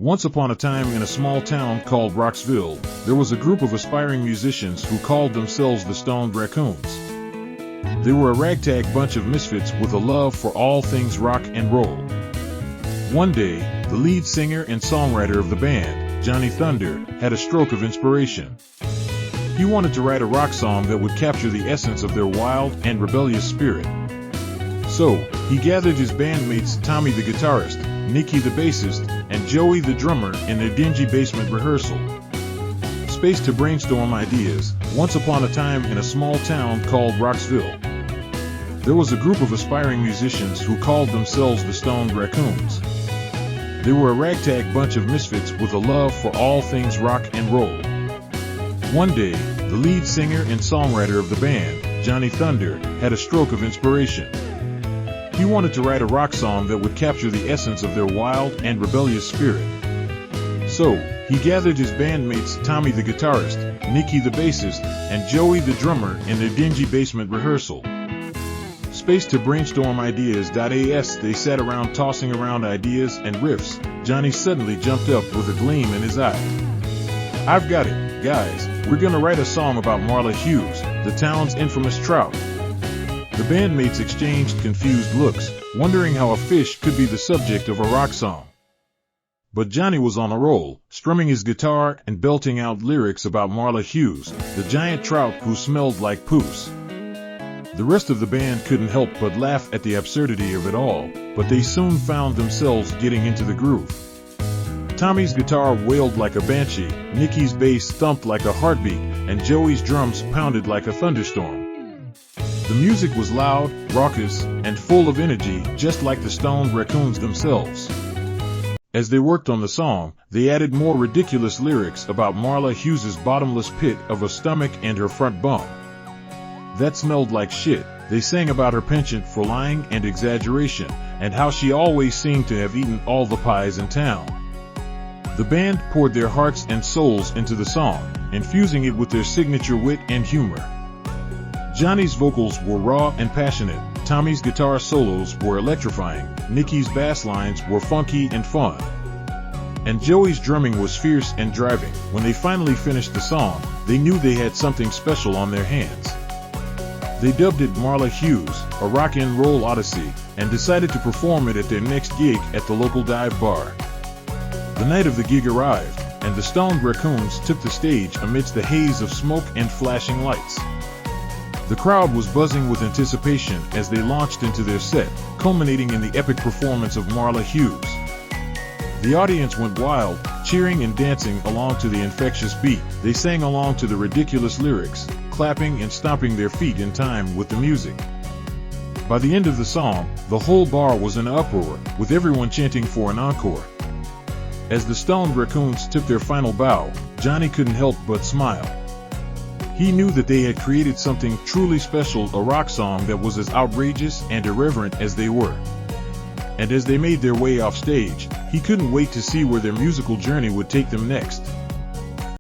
Once upon a time in a small town called Rocksville, there was a group of aspiring musicians who called themselves the Stoned Raccoons. They were a ragtag bunch of misfits with a love for all things rock and roll. One day, the lead singer and songwriter of the band, Johnny Thunder, had a stroke of inspiration. He wanted to write a rock song that would capture the essence of their wild and rebellious spirit. So, he gathered his bandmates Tommy the guitarist, Nicky the bassist, and Joey the drummer in their dingy basement rehearsal space to brainstorm ideas. Once upon a time in a small town called Rocksville, there was a group of aspiring musicians who called themselves the Stoned Raccoons. They were a ragtag bunch of misfits with a love for all things rock and roll. One day, the lead singer and songwriter of the band, Johnny Thunder, had a stroke of inspiration. He wanted to write a rock song that would capture the essence of their wild and rebellious spirit. So, he gathered his bandmates Tommy the guitarist, Nicky the bassist, and Joey the drummer in their dingy basement rehearsal space to brainstorm ideas. As they sat around tossing around ideas and riffs, Johnny suddenly jumped up with a gleam in his eye. "I've got it, guys. We're gonna write a song about Marla Hughes, the town's infamous Trout." The bandmates exchanged confused looks, wondering how a fish could be the subject of a rock song. But Johnny was on a roll, strumming his guitar and belting out lyrics about Marla Hughes, the giant trout who smelled like poos. The rest of the band couldn't help but laugh at the absurdity of it all, but they soon found themselves getting into the groove. Tommy's guitar wailed like a banshee, Nicky's bass thumped like a heartbeat, and Joey's drums pounded like a thunderstorm. The music was loud, raucous, and full of energy, just like the Stoned Raccoons themselves. As they worked on the song, they added more ridiculous lyrics about Marla Hughes's bottomless pit of a stomach and her front bum that smelled like shit. They sang about her penchant for lying and exaggeration, and how she always seemed to have eaten all the pies in town. The band poured their hearts and souls into the song, infusing it with their signature wit and humor. Johnny's vocals were raw and passionate, Tommy's guitar solos were electrifying, Nicky's bass lines were funky and fun, and Joey's drumming was fierce and driving. When they finally finished the song, they knew they had something special on their hands. They dubbed it Marla Hughes, a rock and roll odyssey, and decided to perform it at their next gig at the local dive bar. The night of the gig arrived, and the Stoned Raccoons took the stage amidst the haze of smoke and flashing lights. The crowd was buzzing with anticipation as they launched into their set, culminating in the epic performance of Marla Hughes. The audience went wild, cheering and dancing along to the infectious beat. They sang along to the ridiculous lyrics, clapping and stomping their feet in time with the music. By the end of the song, the whole bar was in uproar, with everyone chanting for an encore. As the Stoned Raccoons took their final bow, Johnny couldn't help but smile. He knew that they had created something truly special, a rock song that was as outrageous and irreverent as they were. And as they made their way off stage, he couldn't wait to see where their musical journey would take them next.